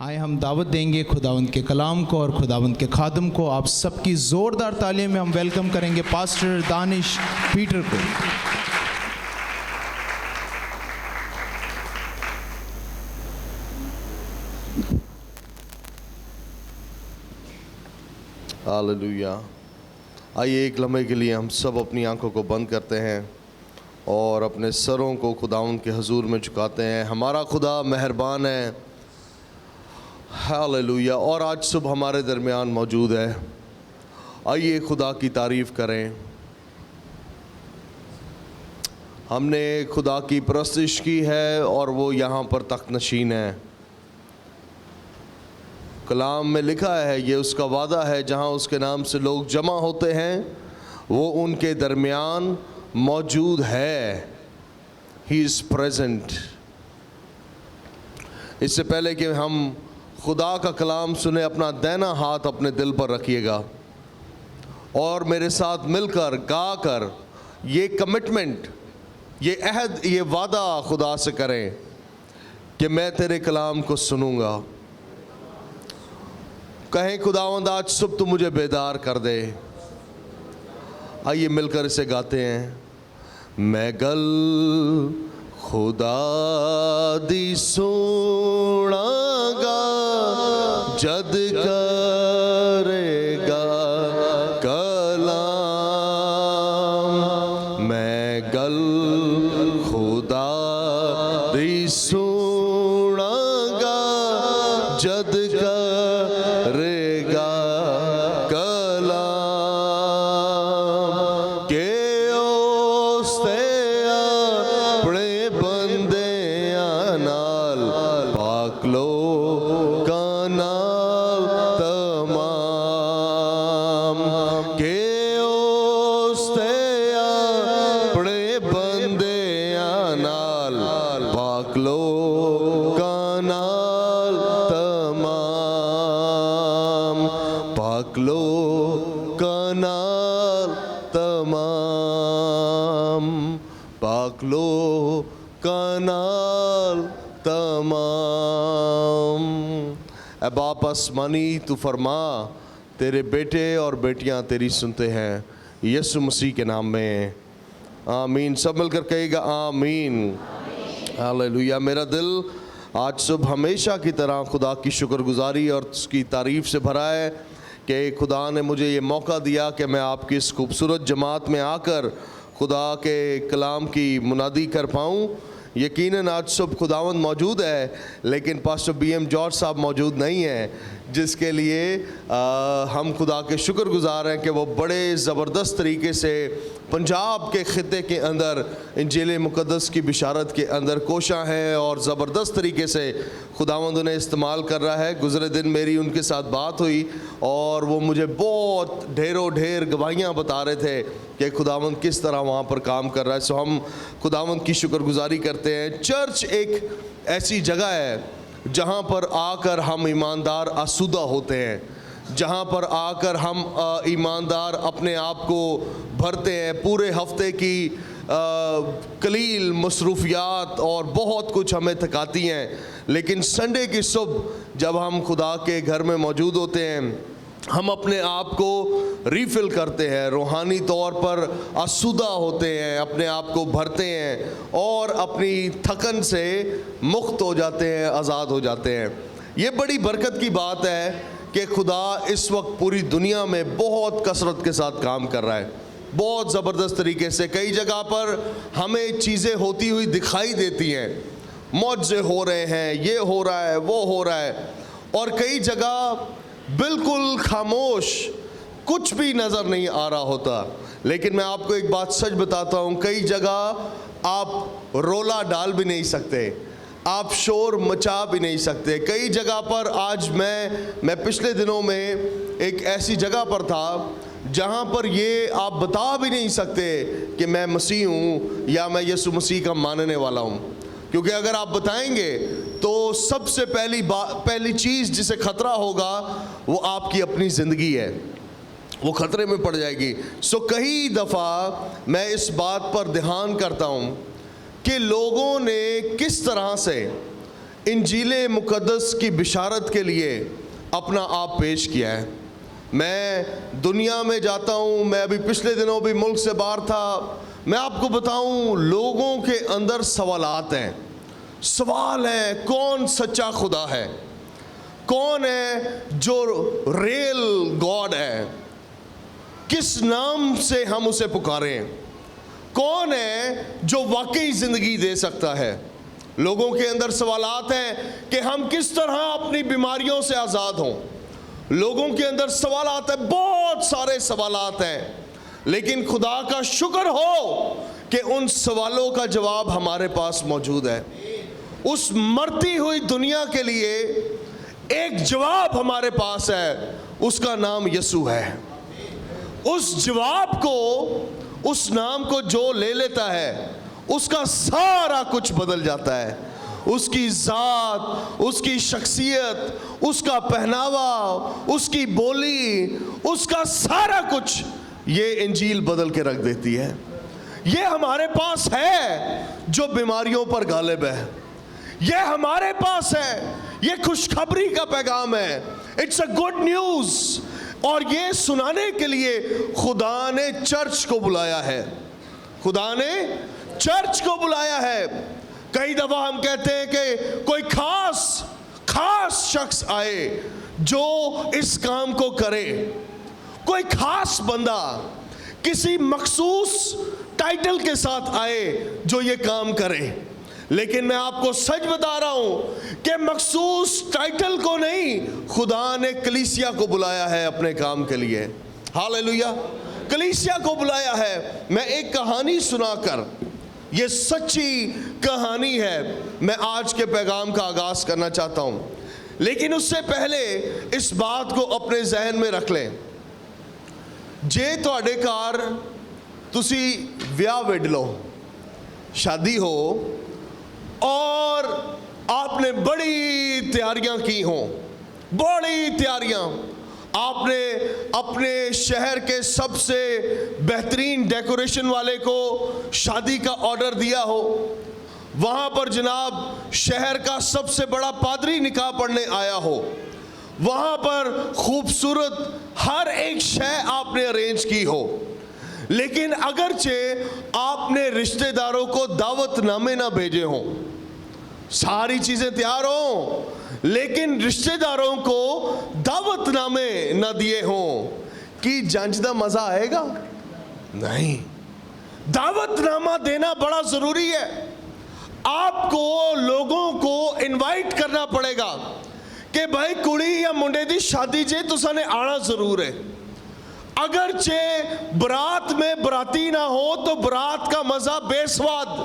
آئے ہم دعوت دیں گے خداوند کے کلام کو اور خداوند کے خادم کو. آپ سب کی زوردار تعلیم میں ہم ویلکم کریں گے پاسٹر دانش پیٹر کو. ہاللویا. آئیے ایک لمحے کے لیے ہم سب اپنی آنکھوں کو بند کرتے ہیں اور اپنے سروں کو خداوند کے حضور میں جھکاتے ہیں. ہمارا خدا مہربان ہے. ہاللویا. اور آج صبح ہمارے درمیان موجود ہے. آئیے خدا کی تعریف کریں. ہم نے خدا کی پرستش کی ہے اور وہ یہاں پر تخت نشین ہے. کلام میں لکھا ہے یہ اس کا وعدہ ہے جہاں اس کے نام سے لوگ جمع ہوتے ہیں وہ ان کے درمیان موجود ہے. He is present. اس سے پہلے کہ ہم خدا کا کلام سنیں اپنا دائنا ہاتھ اپنے دل پر رکھیے گا اور میرے ساتھ مل کر گا کر یہ کمٹمنٹ، یہ عہد، یہ وعدہ خدا سے کریں کہ میں تیرے کلام کو سنوں گا. کہیں خداوند آج صبح تو مجھے بیدار کر دے. آئیے مل کر اسے گاتے ہیں. میں گل خدا دی سونا گا جد کرے گا کلام. میں گل خدا دی سونا گا جد کرے گا کلام کہ اس تے اپنے بندیاں نال پاک لوکاں نال تمام. کہ اس تے اپنے بندیاں نال پاک لوکاں نال تمام. پاک لوکاں نال تمام. پاک لوکاں نال تمام. اے باپ آسمانی تو فرما تیرے بیٹے اور بیٹیاں تیری سنتے ہیں یسوع مسیح کے نام میں. آمین. سب مل کر کہے گا آمین. ہاللویا. میرا دل آج صبح ہمیشہ کی طرح خدا کی شکر گزاری اور اس کی تعریف سے بھرا ہے کہ خدا نے مجھے یہ موقع دیا کہ میں آپ کی اس خوبصورت جماعت میں آ کر خدا کے کلام کی منادی کر پاؤں. یقیناً آج صبح خداوند موجود ہے لیکن پاسٹر بی ایم جارج صاحب موجود نہیں ہیں جس کے لیے ہم خدا کے شکر گزار ہیں کہ وہ بڑے زبردست طریقے سے پنجاب کے خطے کے اندر انجیل مقدس کی بشارت کے اندر کوشاں ہیں اور زبردست طریقے سے خداوند انہیں استعمال کر رہا ہے. گزرے دن میری ان کے ساتھ بات ہوئی اور وہ مجھے بہت ڈھیر گواہیاں بتا رہے تھے کہ خداوند کس طرح وہاں پر کام کر رہا ہے. سو ہم خداوند کی شکر گزاری کرتے ہیں. چرچ ایک ایسی جگہ ہے جہاں پر آ کر ہم ایماندار آسودہ ہوتے ہیں, جہاں پر آ کر ہم ایماندار اپنے آپ کو بھرتے ہیں. پورے ہفتے کی قلیل مصروفیات اور بہت کچھ ہمیں تھکاتی ہیں لیکن سنڈے کی صبح جب ہم خدا کے گھر میں موجود ہوتے ہیں ہم اپنے آپ کو ریفل کرتے ہیں, روحانی طور پر آسودہ ہوتے ہیں, اپنے آپ کو بھرتے ہیں اور اپنی تھکن سے مکت ہو جاتے ہیں, آزاد ہو جاتے ہیں. یہ بڑی برکت کی بات ہے کہ خدا اس وقت پوری دنیا میں بہت کثرت کے ساتھ کام کر رہا ہے, بہت زبردست طریقے سے. کئی جگہ پر ہمیں چیزیں ہوتی ہوئی دکھائی دیتی ہیں, معجزے ہو رہے ہیں, یہ ہو رہا ہے, وہ ہو رہا ہے, اور کئی جگہ بالکل خاموش, کچھ بھی نظر نہیں آ رہا ہوتا. لیکن میں آپ کو ایک بات سچ بتاتا ہوں, کئی جگہ آپ رولا ڈال بھی نہیں سکتے, آپ شور مچا بھی نہیں سکتے. کئی جگہ پر آج میں پچھلے دنوں میں ایک ایسی جگہ پر تھا جہاں پر یہ آپ بتا بھی نہیں سکتے کہ میں مسیح ہوں یا میں یسوع مسیح کا ماننے والا ہوں, کیونکہ اگر آپ بتائیں گے تو سب سے پہلی چیز جسے خطرہ ہوگا وہ آپ کی اپنی زندگی ہے, وہ خطرے میں پڑ جائے گی. سو کئی دفعہ میں اس بات پر دھیان کرتا ہوں کہ لوگوں نے کس طرح سے انجیل مقدس کی بشارت کے لیے اپنا آپ پیش کیا ہے. میں دنیا میں جاتا ہوں, میں ابھی پچھلے دنوں بھی ملک سے باہر تھا. میں آپ کو بتاؤں, لوگوں کے اندر سوالات ہیں, سوال ہیں کون سچا خدا ہے, کون ہے جو ریل گاڈ ہے, کس نام سے ہم اسے پکاریں, کون ہے جو واقعی زندگی دے سکتا ہے. لوگوں کے اندر سوالات ہیں کہ ہم کس طرح اپنی بیماریوں سے آزاد ہوں. لوگوں کے اندر سوالات ہیں, بہت سارے سوالات ہیں, لیکن خدا کا شکر ہو کہ ان سوالوں کا جواب ہمارے پاس موجود ہے. اس مرتی ہوئی دنیا کے لیے ایک جواب ہمارے پاس ہے, اس کا نام یسوع ہے. اس جواب کو, اس نام کو جو لے لیتا ہے, اس کا سارا کچھ بدل جاتا ہے. اس کی ذات, اس کی شخصیت, اس کا پہناوا, اس کی بولی, اس کا سارا کچھ یہ انجیل بدل کے رکھ دیتی ہے. یہ ہمارے پاس ہے جو بیماریوں پر غالب ہے. یہ ہمارے پاس ہے, یہ خوشخبری کا پیغام ہے. It's a good news. اور یہ سنانے کے لیے خدا نے چرچ کو بلایا ہے. خدا نے چرچ کو بلایا ہے. کئی دفعہ ہم کہتے ہیں کہ کوئی خاص شخص آئے جو اس کام کو کرے, کوئی خاص بندہ کسی مخصوص ٹائٹل کے ساتھ آئے جو یہ کام کرے. لیکن میں آپ کو سچ بتا رہا ہوں کہ مخصوص ٹائٹل کو نہیں, خدا نے کلیسیا کو بلایا ہے اپنے کام کے لیے. ہاللیلویا, کلیسیا کو بلایا ہے. میں ایک کہانی سنا کر, یہ سچی کہانی ہے, میں آج کے پیغام کا آغاز کرنا چاہتا ہوں. لیکن اس سے پہلے اس بات کو اپنے ذہن میں رکھ لیں. جے تواڈے گھر تسی ویاہ وڈ لو, شادی ہو, اور آپ نے بڑی تیاریاں کی ہوں, بڑی تیاریاں. آپ نے اپنے شہر کے سب سے بہترین ڈیکوریشن والے کو شادی کا آرڈر دیا ہو. وہاں پر جناب شہر کا سب سے بڑا پادری نکاح پڑھنے آیا ہو. وہاں پر خوبصورت ہر ایک شے آپ نے ارینج کی ہو. لیکن اگرچہ آپ نے رشتہ داروں کو دعوت نامے نہ بھیجے ہوں, ساری چیزیں تیار ہوں, لیکن رشتہ داروں کو دعوت نامے نہ دیے ہوں, کہ جانچدہ مزہ آئے گا؟ نہیں. دعوت نامہ دینا بڑا ضروری ہے. آپ کو لوگوں کو انوائٹ کرنا پڑے گا کہ بھائی کڑی یا منڈے دی شادی جے تساں نے آنا ضرور ہے. اگرچہ برات میں براتی نہ ہو تو برات کا مزہ بے سواد.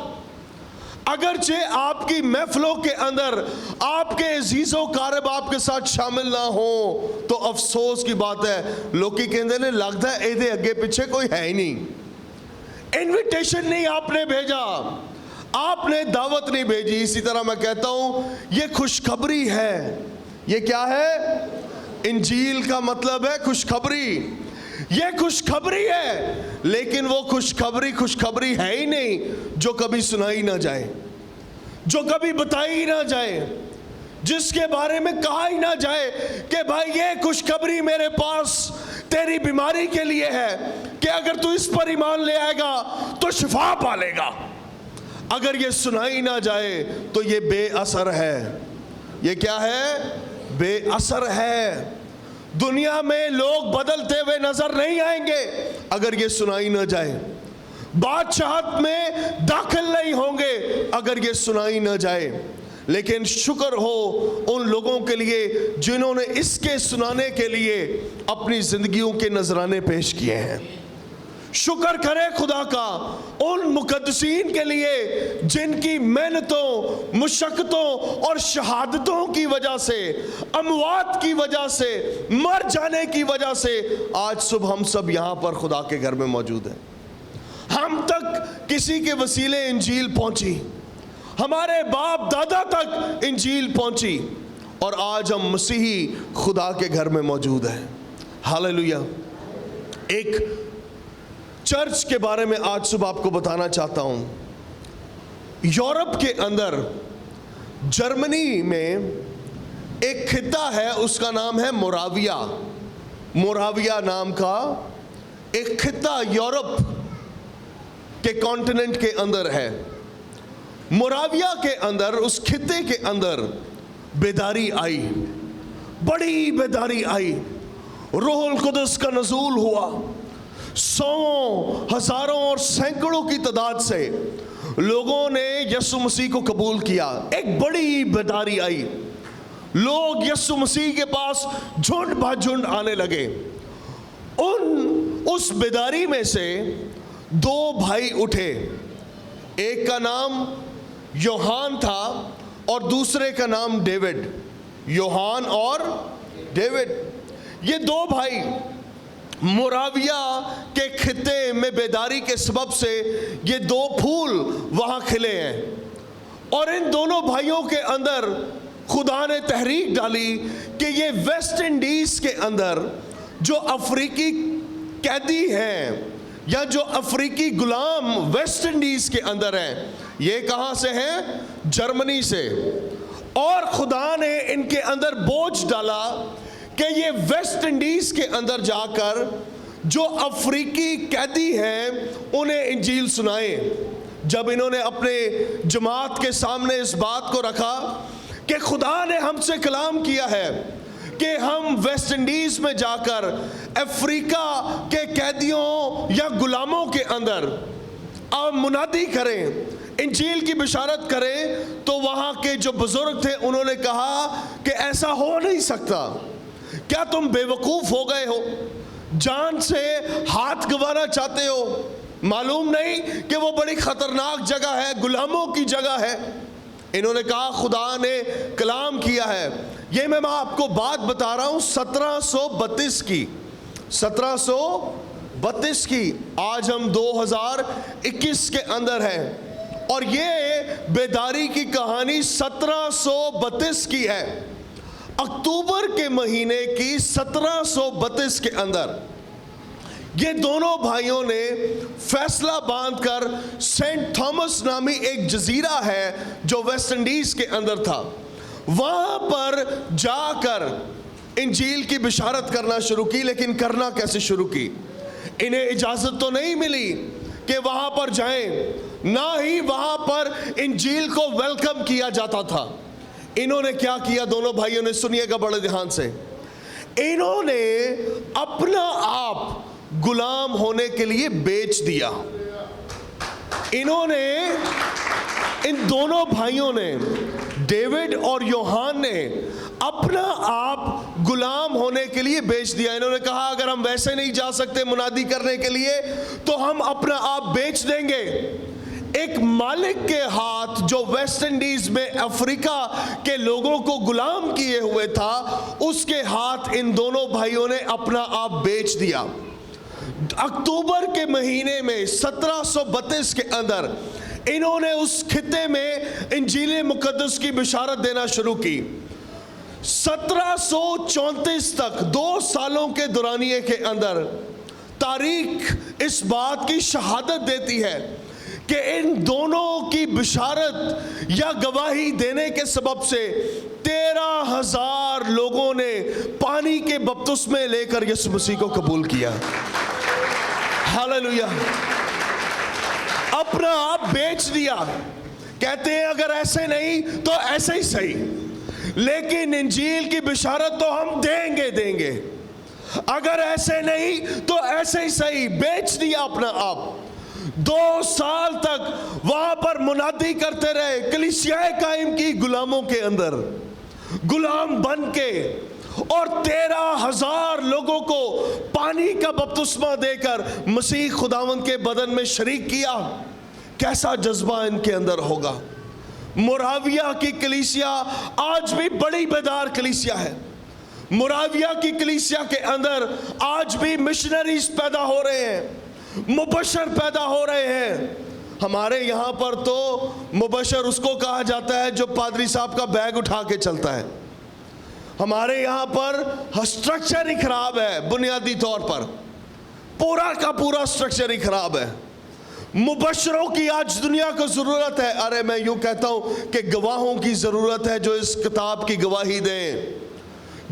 اگرچہ آپ کی محفلوں کے اندر آپ کے عزیز و قارب آپ کے ساتھ شامل نہ ہوں تو افسوس کی بات ہے. لوکی کہندے نے لگتا ہے ایدے اگے پیچھے کوئی ہے ہی نہیں. انویٹیشن نہیں آپ نے بھیجا, آپ نے دعوت نہیں بھیجی. اسی طرح میں کہتا ہوں یہ خوشخبری ہے. یہ کیا ہے؟ انجیل کا مطلب ہے خوشخبری. یہ خوشخبری ہے, لیکن وہ خوشخبری ہے ہی نہیں جو کبھی سنائی نہ جائے, جو کبھی بتائی نہ جائے, جس کے بارے میں کہا ہی نہ جائے کہ بھائی یہ خوشخبری میرے پاس تیری بیماری کے لیے ہے کہ اگر تو اس پر ایمان لے آئے گا تو شفا پالے گا. اگر یہ سنائی نہ جائے تو یہ بے اثر ہے. یہ کیا ہے؟ بے اثر ہے. دنیا میں لوگ بدلتے ہوئے نظر نہیں آئیں گے اگر یہ سنائی نہ جائے. بادشاہت میں داخل نہیں ہوں گے اگر یہ سنائی نہ جائے. لیکن شکر ہو ان لوگوں کے لیے جنہوں نے اس کے سنانے کے لیے اپنی زندگیوں کے نذرانے پیش کیے ہیں. شکر کرے خدا کا ان مقدسین کے لیے جن کی محنتوں, مشقتوں اور شہادتوں کی وجہ سے, اموات کی وجہ سے, مر جانے کی وجہ سے آج صبح ہم سب یہاں پر خدا کے گھر میں موجود ہیں. ہم تک کسی کے وسیلے انجیل پہنچی, ہمارے باپ دادا تک انجیل پہنچی, اور آج ہم مسیحی خدا کے گھر میں موجود ہیں. ہاللیلویا. ایک چرچ کے بارے میں آج صبح آپ کو بتانا چاہتا ہوں. یورپ کے اندر जर्मनी में एक खिता है, उसका नाम है मोराविया। मोराविया नाम का एक खिता यूरोप के कॉन्टिनेंट के अंदर है। मोराविया के अंदर, उस खिते के अंदर बेदारी आई, बड़ी बेदारी आई। रूहुल कुदस का नज़ूल हुआ। सौ, हजारों और सैकड़ों की तादाद से लोगों ने यीशु मसीह को कबूल किया। एक बड़ी बेदारी आई। लोग यीशु मसीह के पास झुंड भाझुंड आने लगे। उस बेदारी में से दो भाई उठे। एक का नाम यूहान था और दूसरे का नाम डेविड। यूहान और डेविड, ये दो भाई मोराविया के खिते में बेदारी के सबब से ये दो फूल वहाँ खिले हैं। और इन दोनों भाइयों के अंदर खुदा ने तहरीक डाली कि ये वेस्ट इंडीज़ के अंदर जो अफ्रीकी कैदी हैं या जो अफ्रीकी गुलाम वेस्ट इंडीज़ के अंदर हैं, ये कहाँ से हैं? जर्मनी से। और खुदा ने इनके अंदर बोझ डाला कि ये वेस्ट इंडीज़ के अंदर जाकर जो अफ्रीकी कैदी हैं उन्हें इंजील सुनाए। जब इन्होंने अपने जमात के सामने इस बात को रखा कि खुदा ने हमसे कलाम किया है कि हम वेस्ट इंडीज़ में जाकर अफ्रीका के कैदियों या गुलामों के अंदर अब मुनादी करें, इंजील की बिशारत करें, तो वहाँ के जो बुजुर्ग थे उन्होंने कहा कि ऐसा हो नहीं सकता। क्या तुम बेवकूफ़ हो गए हो? जान से हाथ गंवाना चाहते हो? मालूम नहीं कि वो बड़ी ख़तरनाक जगह है, गुलामों की जगह है। इन्होंने कहा खुदा ने कलाम किया है। ये मैं आपको बात बता रहा हूँ 1732 की, 1732 की। आज हम 2021 के अंदर हैं और ये बेदारी की कहानी 1732 की है। अक्टूबर के महीने की 1732 के अंदर ये दोनों भाइयों ने फैसला बांधकर सेंट थॉमस नामी एक जजीरा है जो वेस्ट इंडीज़ के अंदर था, वहाँ पर जाकर इंजील की बिशारत करना शुरू की। लेकिन करना कैसे शुरू की? इन्हें इजाज़त तो नहीं मिली कि वहाँ पर जाएं, ना ही वहाँ पर इंजील को वेलकम किया जाता था। इन्होंने क्या किया? दोनों भाइयों ने, सुनिएगा बड़े ध्यान से, इन्होंने अपना आप गुलाम होने के लिए बेच दिया। इन्होंने, इन दोनों भाइयों ने, डेविड और यूहान ने अपना आप गुलाम होने के लिए बेच दिया। इन्होंने कहा अगर हम वैसे नहीं जा सकते मुनादी करने के लिए तो हम अपना आप बेच देंगे। एक मालिक के हाथ जो वेस्ट इंडीज में अफ्रीका के लोगों को गुलाम किए हुए था, उसके हाथ इन दोनों भाइयों ने अपना आप बेच दिया। अक्टूबर के महीने में 1732 के अंदर इन्होंने उस खिते में इंजील मुकद्दस की बिशारत देना शुरू की। 1734 तक 2 सालों के दौरानिए के अंदर तारीख इस बात की शहादत देती है कि इन दोनों की बिशारत या गवाही देने के सबब से 13,000 लोगों ने पानी के बपतिस्मे लेकर यीशु मसीह को कबूल किया। हालेलुया। अपना आप बेच दिया। कहते हैं अगर ऐसे नहीं तो ऐसे ही सही, लेकिन इंजील की बिशारत तो हम देंगे। अगर ऐसे नहीं तो ऐसे ही सही। बेच दिया अपना आप। 2 साल तक वहां पर मुनादी करते रहे, कलीसियाएं कायम की गुलामों के अंदर, गुलाम बन के, और 13,000 लोगों को पानी का बपतिस्मा देकर मसीह खुदावंद के बदन में शरीक किया। कैसा जज्बा इनके अंदर होगा। मोराविया की कलीसिया आज भी बड़ी बेदार कलीसिया है। मोराविया की कलीसिया के अंदर आज भी मिशनरीज पैदा हो रहे हैं, मुबशर पैदा हो रहे हैं। हमारे यहाँ पर तो मुबशर उसको कहा जाता है जो पादरी साहब का बैग उठा के चलता है। हमारे यहाँ पर स्ट्रक्चर ही खराब है, बुनियादी तौर पर पूरा का पूरा स्ट्रक्चर ही खराब है। मुबशरों की आज दुनिया को ज़रूरत है। अरे मैं यूँ कहता हूँ कि गवाहों की ज़रूरत है जो इस किताब की गवाही दें।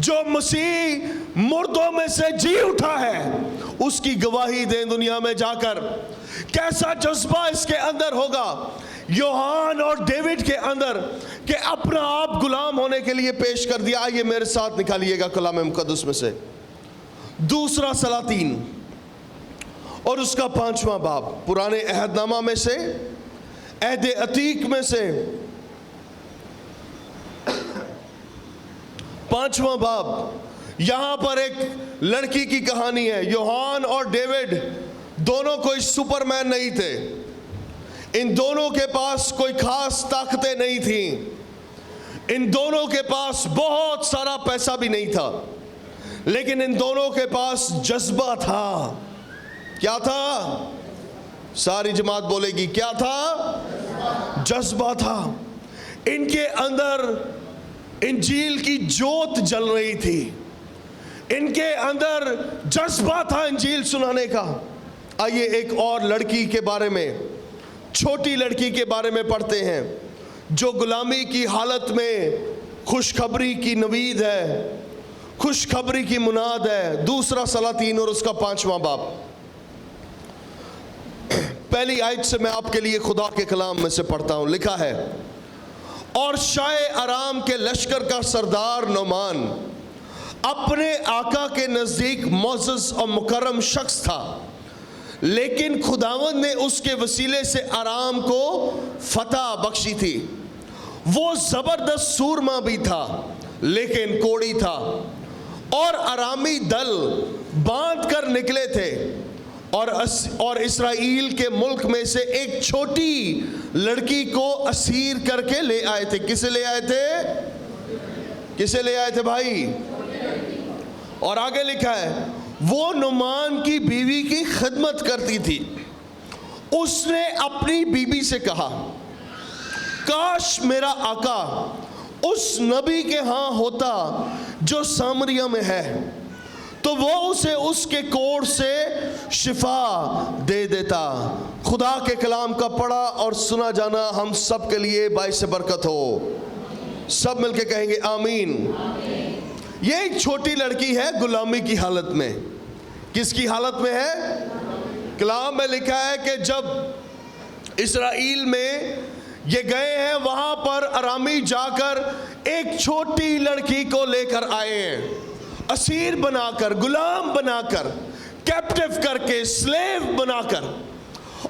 जो मसीह मुर्दों में से जी उठा है उसकी गवाही दें दुनिया में जाकर। कैसा जज्बा इसके अंदर होगा यूहान और डेविड के अंदर कि अपना आप गुलाम होने के लिए पेश कर दिया। आइए मेरे साथ निकालिएगा कलाम मुकद्दस में से दूसरा सलातीन और उसका 5वां बाब, पुराने अहदनामा में से, अहद अतीक में से 5वां बाब। यहां पर एक लड़की की कहानी है। यूहान और डेविड दोनों कोई सुपरमैन नहीं थे। इन दोनों के पास कोई खास ताकतें नहीं थी। इन दोनों के पास बहुत सारा पैसा भी नहीं था, लेकिन इन दोनों के पास जज्बा था। क्या था? सारी जमात बोलेगी क्या था? जज्बा था। इनके अंदर इंजील की जोत जल रही थी। इनके अंदर जज्बा था इंजील सुनाने का। आइए एक और लड़की के बारे में, छोटी लड़की के बारे में पढ़ते हैं जो गुलामी की हालत में खुशखबरी की नवीद है, खुशखबरी की मुनाद है। दूसरा सलातीन और उसका 5वां बाब। पहली आयत से मैं आपके लिए खुदा के कलाम में से पढ़ता हूं। लिखा है, और शाह आराम के लश्कर का सरदार नोमान अपने आका के नज़दीक मोअज़्ज़ज़ और मुकर्रम शख्स था, लेकिन खुदावंद ने उसके वसीले से आराम को फतह बख्शी थी। वो ज़बरदस्त सूरमा भी था लेकिन कोड़ी था, और आरामी दल बांध कर निकले थे और इसराइल के मुल्क में से एक छोटी लड़की को असीर करके ले आए थे। किसे ले आए थे? किसे ले आए थे भाई? और आगे लिखा है, वो नुमान की बीवी की खिदमत करती थी। उसने अपनी बीवी से कहा, काश मेरा आका उस नबी के यहाँ होता जो सामरिया में है, तो वो उसे उसके कोड़ से शिफा दे देता। खुदा के कलाम का पढ़ा और सुना जाना हम सब के लिए बाइस बरकत हो। सब मिलके कहेंगे आमीन। ये एक छोटी लड़की है गुलामी की हालत में। किसकी हालत में है? कलाम में लिखा है कि जब इस्राएल में ये गए हैं, वहां पर अरामी जाकर एक छोटी लड़की को लेकर आए हैं, असीर बनाकर, गुलाम बनाकर, कैप्टिव करके, स्लेव बनाकर।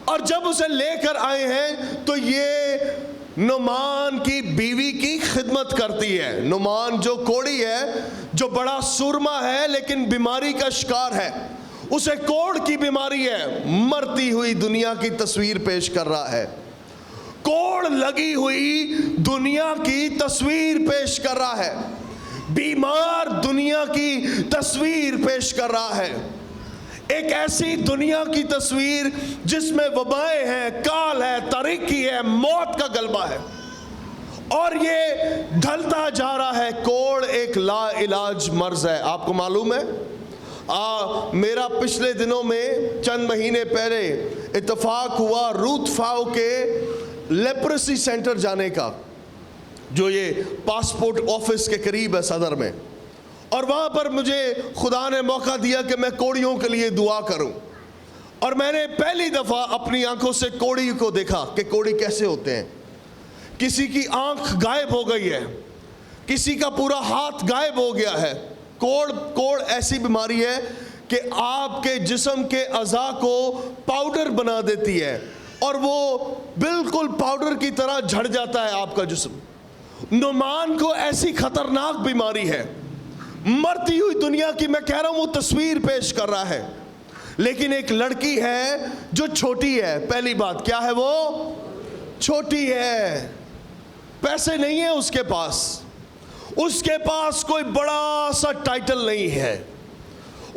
और जब उसे लेकर आए हैं तो ये नुमान की बीवी की खिदमत करती है। नुमान जो कोड़ी है, जो बड़ा सुरमा है लेकिन बीमारी का शिकार है, उसे कोड़ की बीमारी है, मरती हुई दुनिया की तस्वीर पेश कर रहा है। कोड़ लगी हुई दुनिया की तस्वीर पेश कर रहा है, बीमार दुनिया की तस्वीर पेश कर रहा है। एक ऐसी दुनिया की तस्वीर जिसमें वबाएं हैं, काल है, तारीकी है, मौत का गलबा है, और ये ढलता जा रहा है। कोड़ एक ला इलाज मर्ज है। आपको मालूम है, मेरा पिछले दिनों में चंद महीने पहले इत्तेफाक हुआ रूथ फाओ के लेप्रेसी सेंटर जाने का, जो ये पासपोर्ट ऑफिस के करीब है सदर में। और वहाँ पर मुझे खुदा ने मौका दिया कि मैं कोड़ियों के लिए दुआ करूँ। और मैंने पहली दफ़ा अपनी आंखों से कोड़ी को देखा कि कोड़ी कैसे होते हैं। किसी की आंख गायब हो गई है, किसी का पूरा हाथ गायब हो गया है। कोड़ ऐसी बीमारी है कि आपके जिस्म के अज़ा को पाउडर बना देती है और वो बिल्कुल पाउडर की तरह झड़ जाता है आपका जिस्म। नुमान को ऐसी खतरनाक बीमारी है, मरती हुई दुनिया की, मैं कह रहा हूं, वो तस्वीर पेश कर रहा है। लेकिन एक लड़की है जो छोटी है। पहली बात क्या है? वो छोटी है, पैसे नहीं है उसके पास कोई बड़ा सा टाइटल नहीं है,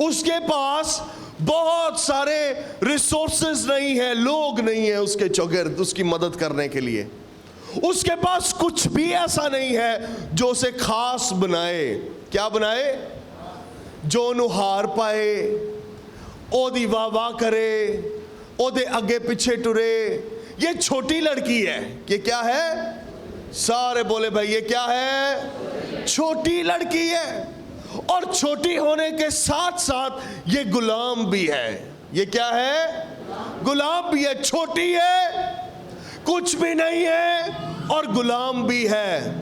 उसके पास बहुत सारे रिसोर्सेज नहीं है, लोग नहीं है उसके चौगिर्द उसकी मदद करने के लिए। उसके पास कुछ भी ऐसा नहीं है जो उसे खास बनाए। क्या बनाए? जो नुहार पाए, ओदी वाह वाह करे, ओदे अगे पीछे टुरे। ये छोटी लड़की है। ये क्या है? सारे बोले भाई ये क्या है? छोटी लड़की है। और छोटी होने के साथ साथ ये गुलाम भी है। ये क्या है? गुलाम भी है। छोटी है, कुछ भी नहीं है, और गुलाम भी है।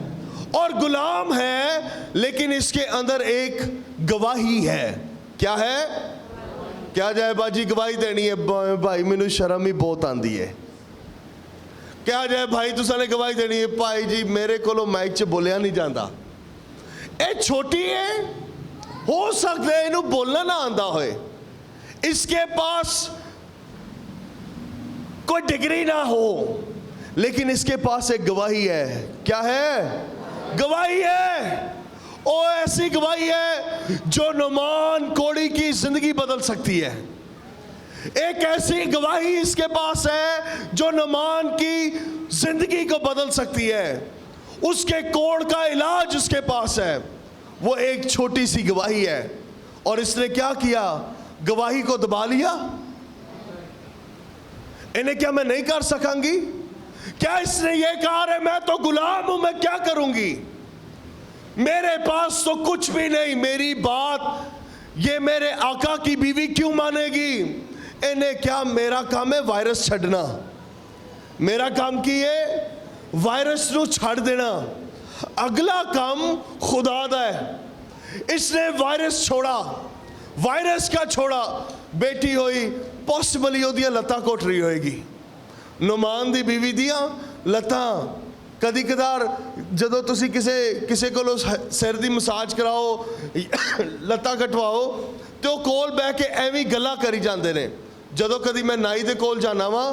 और गुलाम है लेकिन इसके अंदर एक गवाही है। क्या है? क्या जाए बाजी गवाही देनी है? भाई मैनू शर्म ही बहुत आंदी है। क्या जाए भाई तुसाने गवाही देनी है? भाई जी मेरे को माइक च बोलिया नहीं जाता। ये छोटी है, हो सकता है इन्हें बोलना ना आंदा होए, इसके पास कोई डिग्री ना हो, लेकिन इसके पास एक गवाही है। क्या है? गवाही है। ओ ऐसी गवाही है जो नुमान कोड़ी की जिंदगी बदल सकती है। एक ऐसी गवाही इसके पास है जो नुमान की जिंदगी को बदल सकती है। उसके कोड़ का इलाज उसके पास है। वो एक छोटी सी गवाही है। और इसने क्या किया? गवाही को दबा लिया। इन्हें क्या मैं नहीं कर सकांगी? क्या इसने ये कहा है मैं तो गुलाम हूं, मैं क्या करूंगी, मेरे पास तो कुछ भी नहीं, मेरी बात ये मेरे आका की बीवी क्यों मानेगी? इन्हें क्या, मेरा काम है वायरस छड़ना। मेरा काम की है वायरस ਨੂੰ ਛੱਡ देना। अगला काम खुदा दा है। इसने वायरस छोड़ा। वायरस का छोड़ा। बेटी होई, पॉसिबली ओदियां लत्तां घुट रही होएगी। नुमान दी बीवी दियां लत्तां कदी कदार जदों तुसी किसे कोलों सिर दी मसाज कराओ, लत्तां कटवाओ, ते ओह कोल बह के एवें गल्लां करी जांदे ने। जदों कदी मैं नाई दे कोल जाना वा,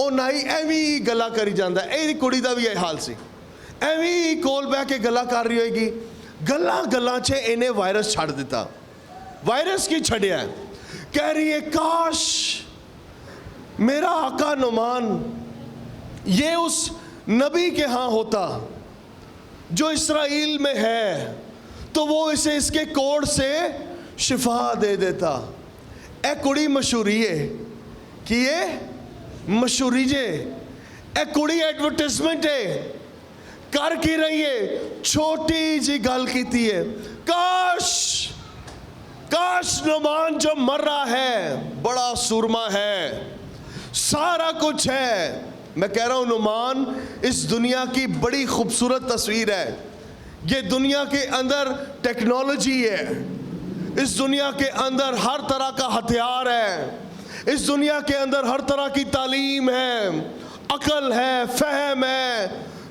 ओह नाई एवें गल्लां करी जांदा। इहदी कुड़ी दा भी यह हाल सी। एवें कोल बह के गल्लां कर रही होएगी। गल्लां च इन्हें वायरस छड़ दिता। वायरस की छड़िया? कह रही है काश मेरा आका नुमान ये उस नबी के यहाँ होता जो इस्राएल में है, तो वो इसे इसके कोड़ से शिफा दे देता। ए कुड़ी मशहूरी है कि ये मशहूरी जे, ए कुड़ी एडवर्टाइजमेंट है कर की रही है। छोटी जी गल की है, काश नुमान जो मर रहा है बड़ा सूरमा है, सारा कुछ है। मैं कह रहा हूं नुमान इस दुनिया की बड़ी खूबसूरत तस्वीर है। ये दुनिया के अंदर टेक्नोलॉजी है। इस दुनिया के अंदर हर तरह का हथियार है। इस दुनिया के अंदर हर तरह की तालीम है, अकल है, फहम है।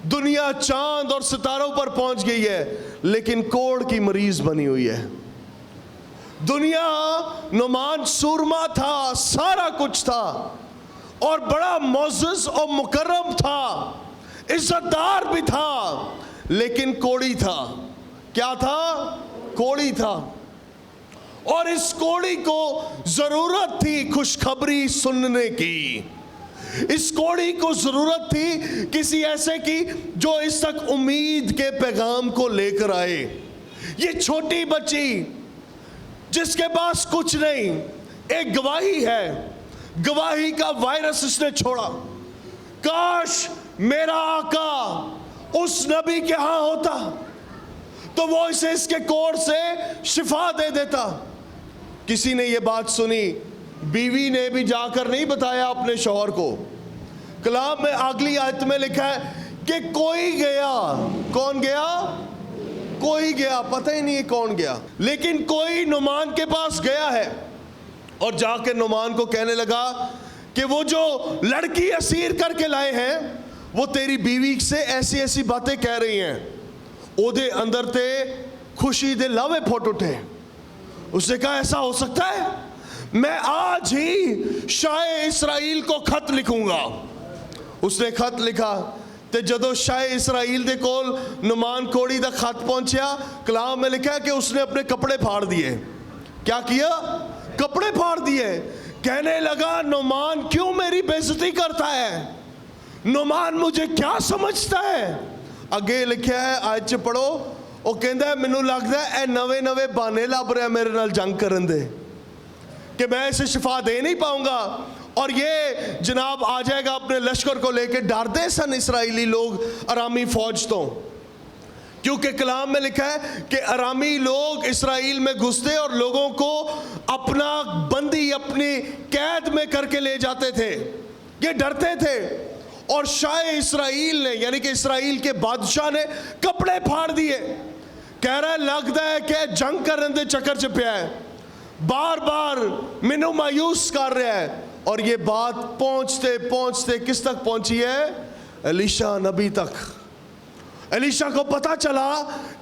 दुनिया चांद और सितारों पर पहुंच गई है, लेकिन कोड़ की मरीज बनी हुई है। दुनिया, नुमान सूरमा था, सारा कुछ था और बड़ा मोअज़्ज़ज़ और मुकर्रम था, इज्जतदार भी था, लेकिन कोड़ी था। क्या था? कोड़ी था। और इस कोड़ी को जरूरत थी खुशखबरी सुनने की। इस कोड़ी को जरूरत थी किसी ऐसे की जो इस तक उम्मीद के पैगाम को लेकर आए। ये छोटी बच्ची जिसके पास कुछ नहीं, एक गवाही है। गवाही का वायरस इसने छोड़ा। काश मेरा आका उस नबी के यहां होता तो वो इसे इसके कोड़ से शिफा दे देता। किसी ने ये बात सुनी, बीवी ने भी जाकर नहीं बताया अपने शौहर को। कलाम में अगली आयत में लिखा है कि कोई गया। कौन गया? कोई गया, पता ही नहीं है कौन गया, लेकिन कोई नुमान के पास गया है और जाकर नुमान को कहने लगा कि वो जो लड़की असीर करके लाए हैं वो तेरी बीवी से ऐसी ऐसी बातें कह रही हैं। ओदे अंदर ते खुशी दे लावे फुट उठे। उसने कहा ऐसा हो सकता है? मैं आज ही शाह इस्राएल को खत लिखूंगा। उसने खत लिखा ते जदों शाह इस्राएल दे कोल नुमान कोड़ी दा खत पहुंचा, कलाम में लिखा है कि उसने अपने कपड़े फाड़ दिए। क्या किया? कपड़े फाड़ दिए। कहने लगा नुमान क्यों मेरी बेइज्जती करता है? नुमान मुझे क्या समझता है? अगे लिखा है, आज च पढ़ो, वो कहता है मैनू लगता है नवे नवे बहाने लभ रहा मेरे नाल जंग करन दे कि मैं इसे शिफा दे नहीं पाऊंगा। اور یہ جناب آ جائے گا اپنے لشکر کو لے کے. ڈرتے سن اسرائیلی لوگ ارامی فوج تو, کیونکہ کلام میں لکھا ہے کہ ارامی لوگ اسرائیل میں گھستے اور لوگوں کو اپنا بندی اپنی قید میں کر کے لے جاتے تھے. یہ ڈرتے تھے. اور شاہ اسرائیل نے یعنی کہ اسرائیل کے بادشاہ نے کپڑے پھاڑ دیے. کہہ رہا ہے لگتا ہے کہ جنگ کرنے دے چکر چ پیا ہے, بار بار مینو مایوس کر رہا ہے. اور یہ بات پہنچتے پہنچتے کس تک پہنچی ہے؟ الیشا نبی تک. الیشا کو پتا چلا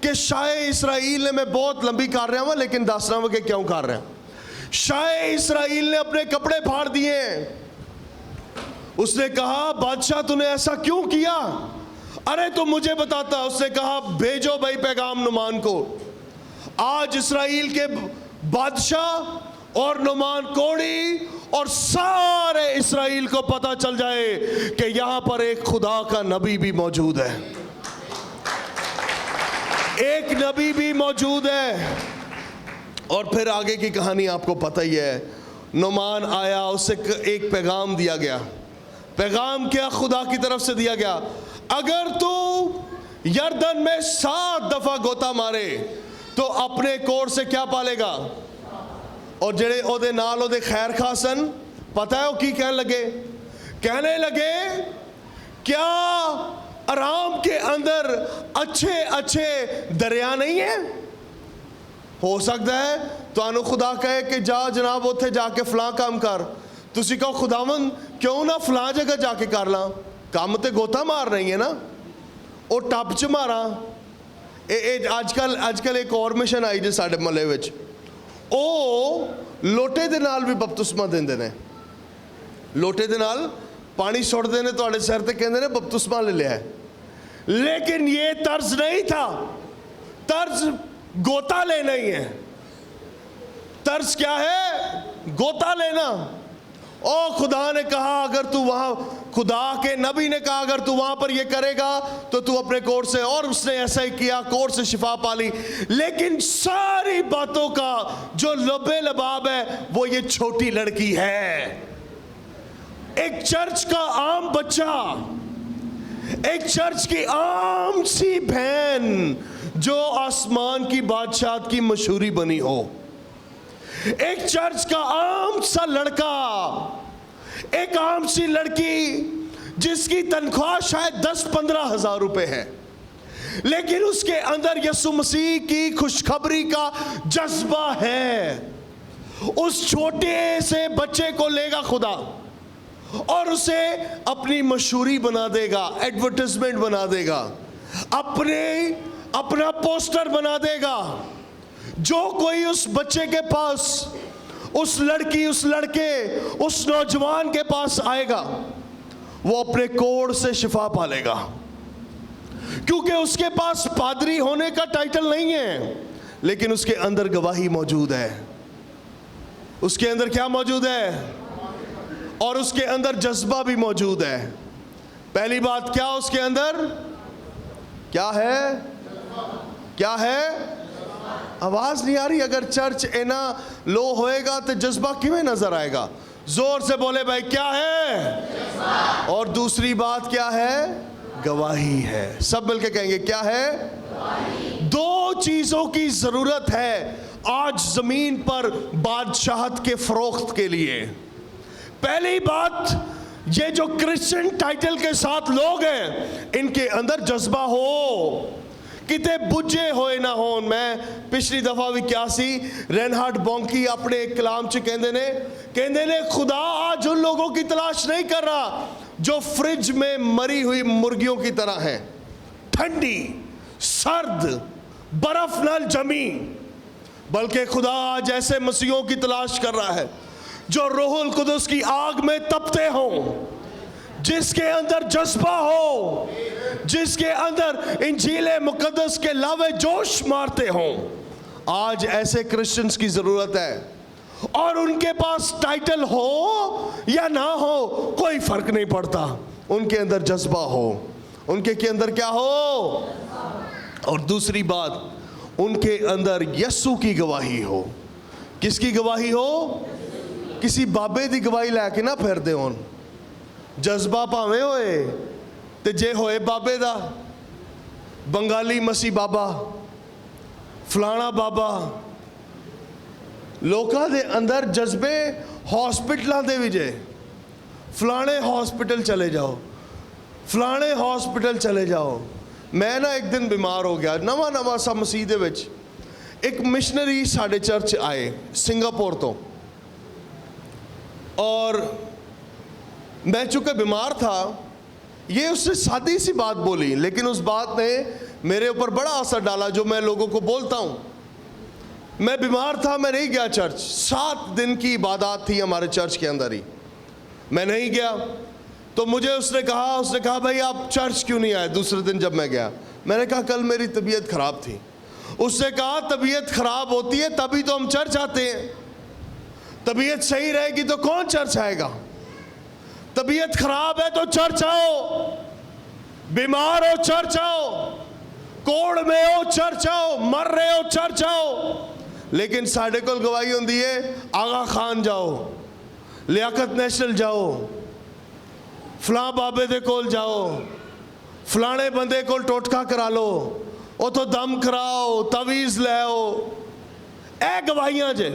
کہ شاہ اسرائیل نے, میں بہت لمبی کر رہا ہوں لیکن دس رہا ہوں کہ کیوں کر رہا ہوں, شاہ اسرائیل نے اپنے کپڑے پھاڑ دیے. اس نے کہا بادشاہ تو نے ایسا کیوں کیا؟ ارے تو مجھے بتاتا. اس نے کہا بھیجو بھائی پیغام نعمان کو. آج اسرائیل کے بادشاہ اور نعمان کوڑی اور سارے اسرائیل کو پتا چل جائے کہ یہاں پر ایک خدا کا نبی بھی موجود ہے, ایک نبی بھی موجود ہے. اور پھر آگے کی کہانی آپ کو پتہ ہی ہے. نعمان آیا, اسے ایک پیغام دیا گیا. پیغام کیا خدا کی طرف سے دیا گیا؟ اگر تو یردن میں 7 دفعہ گوتا مارے تو اپنے کوڑ سے کیا پالے گا؟ اور جڑے او دے نال او دے خیر خواہ سن, پتہ ہے وہ کی کہنے لگے کیا ارام کے اندر اچھے اچھے دریا نہیں ہیں؟ ہو سکتا ہے تو انو خدا کہے کہ جا جناب اتھے جا کے فلاں کام کر. تسی کہو خداوند کیوں نہ فلاں جگہ جا کے کر لاں, کام تے گوتا مار رہی ہے نا, او ٹپ چ مارا. آج کل ایک اور مشن آئی جی ساڈے محلے وچ, او لوٹے دے نال بھی بپتسمہ دیندے نے. لوٹے دے نال پانی سٹ دے نے تواڈے سر تے کہندے نے بپتسمہ لے لیا ہے. لیکن یہ طرز نہیں تھا. طرز گوتا لینا ہی ہے. طرز کیا ہے؟ گوتا لینا. او خدا نے کہا اگر تو وہاں, خدا کے نبی نے کہا اگر تو وہاں پر یہ کرے گا تو تو اپنے کوڑ سے, اور اس نے ایسا ہی کیا, کوڑ سے شفا پالی. لیکن ساری باتوں کا جو لبے لباب ہے وہ یہ چھوٹی لڑکی ہے. ایک چرچ کا عام بچہ, ایک چرچ کی عام سی بہن جو آسمان کی بادشاہت کی مشہوری بنی ہو. ایک چرچ کا عام سا لڑکا, ایک عام سی لڑکی جس کی تنخواہ شاید 10-15 ہزار روپے ہے, لیکن اس کے اندر یسوع مسیح کی خوشخبری کا جذبہ ہے. اس چھوٹے سے بچے کو لے گا خدا اور اسے اپنی مشہوری بنا دے گا, ایڈورٹائزمنٹ بنا دے گا, اپنا پوسٹر بنا دے گا. جو کوئی اس بچے کے پاس, اس لڑکی, اس لڑکے, اس نوجوان کے پاس آئے گا, وہ اپنے کوڑ سے شفا پالے گا. کیونکہ اس کے پاس پادری ہونے کا ٹائٹل نہیں ہے, لیکن اس کے اندر گواہی موجود ہے. اس کے اندر کیا موجود ہے؟ اور اس کے اندر جذبہ بھی موجود ہے. پہلی بات کیا اس کے اندر کیا ہے؟ کیا ہے؟ آواز نہیں آ رہی. اگر چرچ اینا لو ہوئے گا تو جذبہ کیویں نظر آئے گا؟ زور سے بولے بھائی کیا ہے؟ اور دوسری بات کیا ہے؟ گواہی ہے. سب مل کے کہیں گے کیا ہے؟ گواہی. 2 چیزوں کی ضرورت ہے آج زمین پر بادشاہت کے فروخت کے لیے. پہلی بات, یہ جو کرسچن ٹائٹل کے ساتھ لوگ ہیں ان کے اندر جذبہ ہو, کتے بجے ہوئے نہ ہون. میں پچھلی دفعہ بھی کیا سی, رینہارڈ بونکی اپنے ایک کلام چ کہندے نے خدا آج ان لوگوں کی تلاش نہیں کر رہا جو فریج میں مری ہوئی مرغیوں کی طرح ہیں, ٹھنڈی سرد برف نال جمی, بلکہ خدا آج ایسے مسیحوں کی تلاش کر رہا ہے جو روح القدس کی آگ میں تپتے ہوں, جس کے اندر جذبہ ہو, جس کے اندر انجیل مقدس کے لاوے جوش مارتے ہوں. آج ایسے کرسچنز کی ضرورت ہے, اور ان کے پاس ٹائٹل ہو یا نہ ہو کوئی فرق نہیں پڑتا. ان کے اندر جذبہ ہو, ان کے اندر کیا ہو. اور دوسری بات, ان کے اندر یسوع کی گواہی ہو. کس کی گواہی ہو؟ किसी बाबे दी गवाही लैके ना फिरदे होन। जज्बा भावें होए ते जे होए बाबे दा, बंगाली मसीह बाबा, फलाना बाबा, लोकां दे अंदर जज्बे हॉस्पिटलां दे विच है। फलाने हॉस्पिटल चले जाओ, फलाने हॉस्पिटल चले जाओ। मैं ना एक दिन बीमार हो गया, नवा नवा सा मसीह दे विच। एक मिशनरी साढ़े चर्च आए सिंगापुर तो, और मैं चूँकि बीमार था, ये उससे सादी सी बात बोली, लेकिन उस बात ने मेरे ऊपर बड़ा असर डाला, जो मैं लोगों को बोलता हूँ। मैं बीमार था, मैं नहीं गया चर्च। 7 दिन की इबादत थी हमारे चर्च के अंदर ही, मैं नहीं गया। तो मुझे उसने कहा भाई आप चर्च क्यों नहीं आए दूसरे दिन जब मैं गया। मैंने कहा कल मेरी तबीयत ख़राब थी। उसने कहा तबीयत ख़राब होती है तभी तो हम चर्च आते हैं, तबीयत सही रहेगी तो कौन चर्च आएगा। तबीयत ख़राब है तो चर्च आओ, बीमार हो चर्च आओ, कोड़ में हो चर्च आओ, मर रहे हो चर्च आओ। लेकिन साढ़े कोल गवाही होंदी है, आगा खान जाओ, लियाकत नेशनल जाओ, फलां बाबे दे कोल जाओ, फलाने बंदे कोल टोटका करा लो, उतो दम कराओ, तवीज़ ले आओ। ए गवाहियां जे।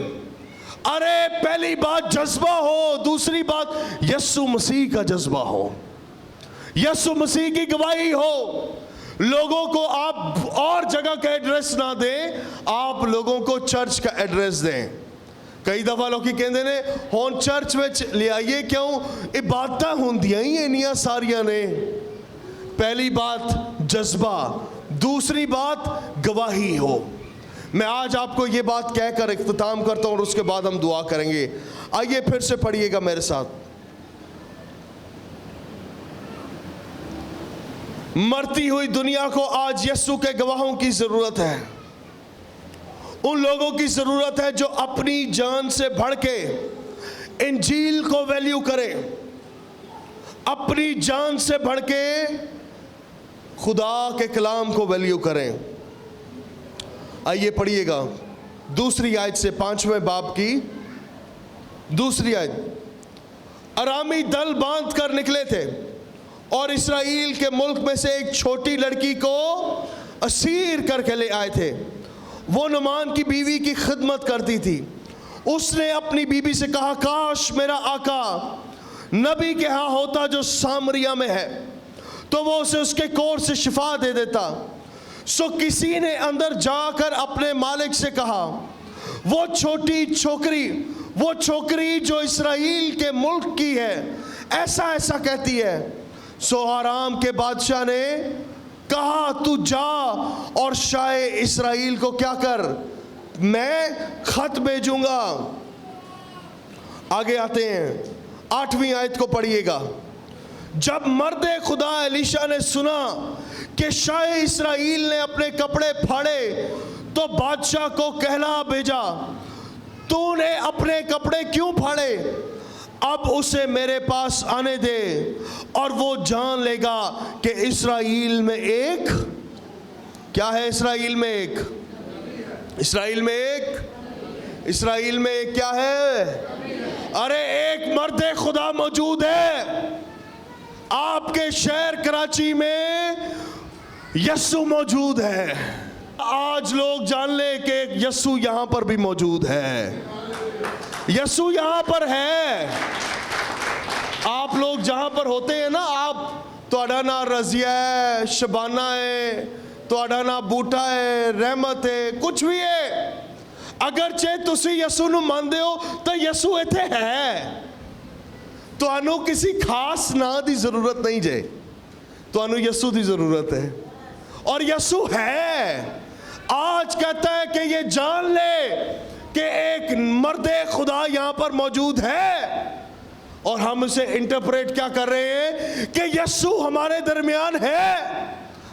अरे पहली बात जज्बा हो, दूसरी बात यस्सु मसीह का जज्बा हो, यस्सु मसीह की गवाही हो। लोगों को आप और जगह का एड्रेस ना दें, आप लोगों को चर्च का एड्रेस दें। कई दफ़ा लोग कहते ने हुण चर्च में ले आइए क्यों, इबादतां होंदियां ही इन्नियां सारियां ने। पहली बात जज्बा, दूसरी बात गवाही हो। मैं आज आपको ये बात कहकर इख्तिताम करता हूँ और उसके बाद हम दुआ करेंगे। आइए फिर से पढ़िएगा मेरे साथ। मरती हुई दुनिया को आज यीशु के गवाहों की ज़रूरत है। उन लोगों की ज़रूरत है जो अपनी जान से बढ़ के इंजील को वैल्यू करें, अपनी जान से बढ़ के खुदा के कलाम को वैल्यू करें। आइए पढ़िएगा दूसरी आयत से, 5वें बाब की दूसरी आयत। अरामी दल बांध कर निकले थे और इस्राएल के मुल्क में से एक छोटी लड़की को असीर करके ले आए थे। वो नुमान की बीवी की खिदमत करती थी। उसने अपनी बीवी से कहा, काश मेरा आका नबी के यहाँ होता जो सामरिया में है, तो वो उसे उसके कोर से शिफा दे देता। सो किसी ने अंदर जाकर अपने मालिक से कहा, वो छोकरी जो इस्राएल के मुल्क की है ऐसा ऐसा कहती है। सो आराम के बादशाह ने कहा, तू जा और शाये इस्राएल को क्या कर, मैं खत भेजूंगा। आगे आते हैं, 8वीं आयत को पढ़िएगा। जब मर्दे खुदा एलीशा ने सुना कि शाये इस्राएल ने अपने कपड़े फाड़े, तो बादशाह को कहला भेजा, तूने अपने कपड़े क्यों फाड़े, अब उसे मेरे पास आने दे और वो जान लेगा कि इस्राएल में एक क्या है। इस्राएल में एक क्या है। अरे एक मर्दे खुदा मौजूद है आपके शहर कराची में, यस्सु मौजूद है। आज लोग जान ले कि यस्सु यहां पर भी मौजूद है, यस्सु यहां पर है। आप लोग जहां पर होते हैं ना, आप तुहाडा ना रजिया है, शबाना है, तुहाडा ना बूटा है, रहमत है, कुछ भी है, अगरचे तुसी यस्सु नूं मानदे हो तो यस्सु इत्थे है। तुहानू किसी खास ना दी जरूरत नहीं जे, तुहानू यस्सु दी जरूरत है और यस्सु है। आज कहता है कि ये जान ले कि एक मर्दे खुदा यहां पर मौजूद है, और हम उसे इंटरप्रेट क्या कर रहे हैं कि यस्सु हमारे दरमियान है।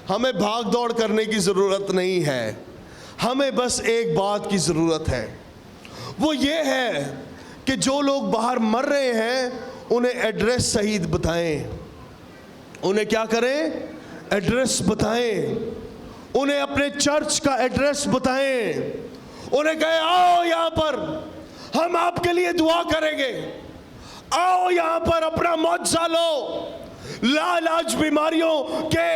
हमें भाग दौड़ करने की ज़रूरत नहीं है, हमें बस एक बात की ज़रूरत है, वो ये है कि जो लोग बाहर मर रहे हैं उन्हें एड्रेस सही बताएं। उन्हें क्या करें, एड्रेस बताएं। उन्हें अपने चर्च का एड्रेस बताएं। उन्हें कहें आओ यहाँ पर, हम आपके लिए दुआ करेंगे। आओ यहाँ पर अपना मुआवजा लो, लाइलाज बीमारियों के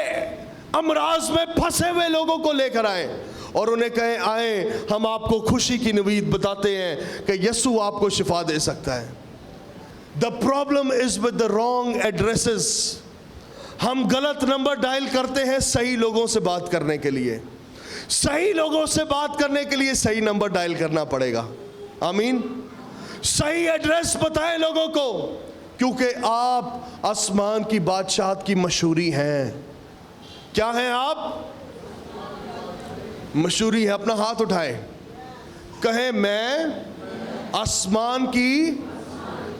अमराज में फंसे हुए लोगों को लेकर आए और उन्हें कहें आए हम आपको खुशी की नवीद बताते हैं कि यीशु आपको शिफा दे सकता है। The problem is with the wrong addresses. हम गलत नंबर डायल करते हैं सही लोगों से बात करने के लिए। सही लोगों से बात करने के लिए सही नंबर डायल करना पड़ेगा। आमीन। सही एड्रेस बताएं लोगों को, क्योंकि आप आसमान की बादशाहत की मशहूरी हैं। क्या हैं आप? मशहूरी है। अपना हाथ उठाएं, कहें मैं आसमान की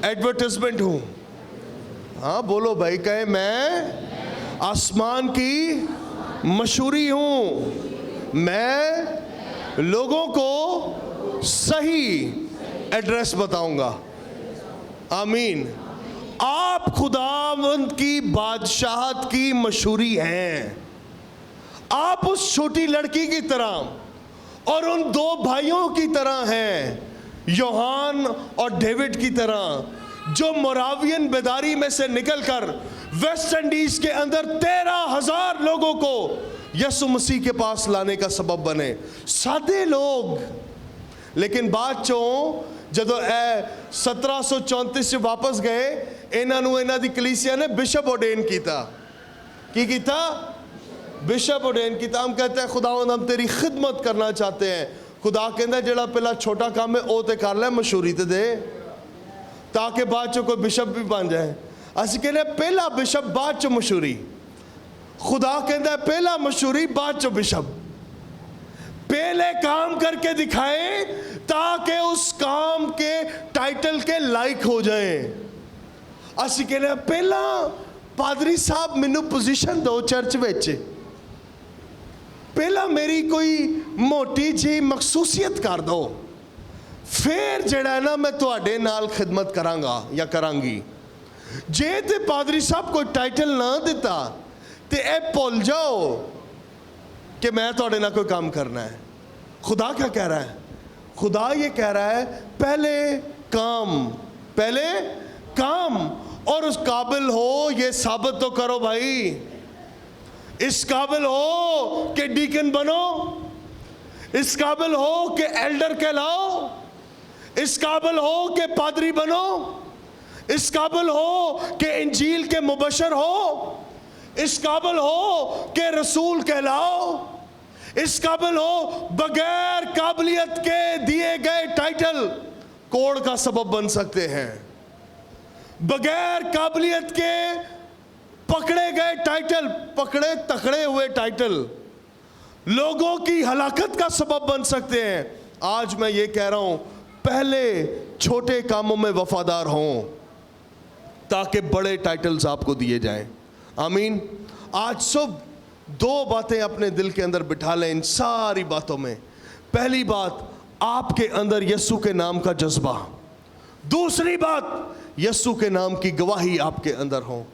एडवर्टाइजमेंट हूं। हाँ बोलो भाई, कहें मैं आसमान की मशहूरी हूं। मैं लोगों को सही एड्रेस बताऊंगा। आमीन। आप खुदावंद की बादशाहत की मशहूरी हैं। आप उस छोटी लड़की की तरह और उन दो भाइयों की तरह हैं, यूहान और डेविड की तरह, जो मोरावियन बेदारी में से निकलकर वेस्ट इंडीज के अंदर 13,000 लोगों को यीशु मसीह के पास लाने का सबब बने। सादे लोग, लेकिन बाद चों जदों 1734 से वापस गए, इन्हां दी कलीसिया ने बिशप ऑर्डेन कीता। की कीता? बिशप ऑर्डेन कीता। हम कहते हैं खुदावंद हम तेरी खिदमत करना चाहते हैं। खुदा कहता जेड़ा पहला छोटा काम है वो तो कर ले, मशहूरी तो दे, ताकि बाद चो कोई बिशप भी बन जाए। असीं कहने पहला बिशप बाद चो मशहूरी। खुदा कहता पहला मशहूरी बाद चो बिशप। पहले काम करके दिखाएं ताकि उस काम के टाइटल के लायक हो जाए। असीं कहने पहला पादरी साहब मैनू पोजीशन दो चर्च विच, पहला मेरी कोई मोटी जी मखसूसियत कर दो, फिर जड़ा ना मैं तुहाडे नाल खिदमत करांगा या करांगी। जे ते पादरी साहब कोई टाइटल ना दिता ते ए भुल जाओ कि मैं तुहाडे नाल कोई काम करना है। खुदा क्या कह रहा है? खुदा ये कह रहा है पहले काम, पहले काम, और उस काबिल हो ये साबित तो करो भाई। इस काबिल हो कि डीकन बनो, इस काबिल हो कि एल्डर कहलाओ, इस काबिल हो कि पादरी बनो, इस काबिल हो कि इंजील के मुबशर हो, इस काबिल हो कि रसूल कहलाओ, इस काबिल हो बगैर काबिलियत के दिए गए टाइटल कोड का सबब बन सकते हैं। बगैर काबिलियत के पकड़े गए टाइटल, पकड़े तकड़े हुए टाइटल लोगों की हलाकत का सबब बन सकते हैं। आज मैं ये कह रहा हूं पहले छोटे कामों में वफादार हों ताकि बड़े टाइटल्स आपको दिए जाएं। आमीन। आज सब दो बातें अपने दिल के अंदर बिठा लें इन सारी बातों में। पहली बात, आपके अंदर यीशु के नाम का जज्बा। दूसरी बात, यीशु के नाम की गवाही आपके अंदर हो,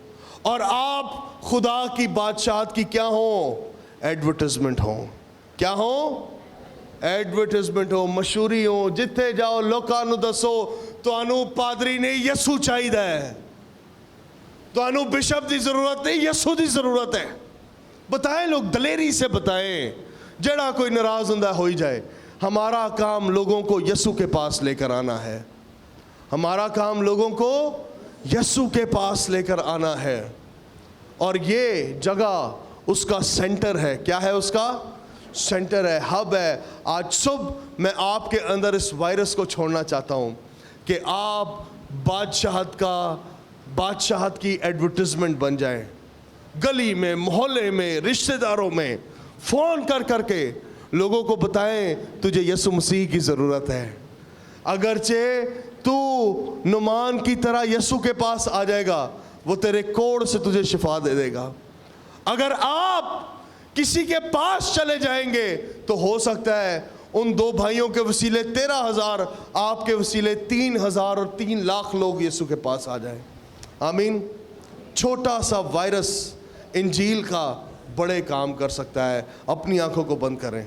और आप खुदा की बादशाहत की क्या हो? एडवर्टाइजमेंट हो। क्या हो? एडवर्टाइजमेंट हो, मशहूरी हो। जिथे जाओ लोकां नूं दसो तुहानू पादरी ने यीशु चाहिदा है, तुहानू बिशप की जरूरत नहीं, यीशु की जरूरत है। बताएं लोग, दलेरी से बताएं। जड़ा कोई नाराज हुंदा हो ही जाए। हमारा काम लोगों को यीशु के पास लेकर आना है। हमारा काम लोगों को यीशु के पास लेकर आना है, और ये जगह उसका सेंटर है। क्या है? उसका सेंटर है, हब है। आज सुबह मैं आपके अंदर इस वायरस को छोड़ना चाहता हूँ कि आप बादशाहत की एडवर्टाइजमेंट बन जाएं। गली में, मोहल्ले में, रिश्तेदारों में फ़ोन कर करके लोगों को बताएं तुझे यीशु मसीह की ज़रूरत है। अगरचे तू नुमान की तरह यीशु के पास आ जाएगा, वो तेरे कोड़ से तुझे शिफा दे देगा। अगर आप किसी के पास चले जाएंगे तो हो सकता है उन दो भाइयों के वसीले 13,000, आपके वसीले 3,000 और 3 लाख लोग यीशु के पास आ जाएं। आमीन। छोटा सा वायरस इंजील का बड़े काम कर सकता है। अपनी आंखों को बंद करें।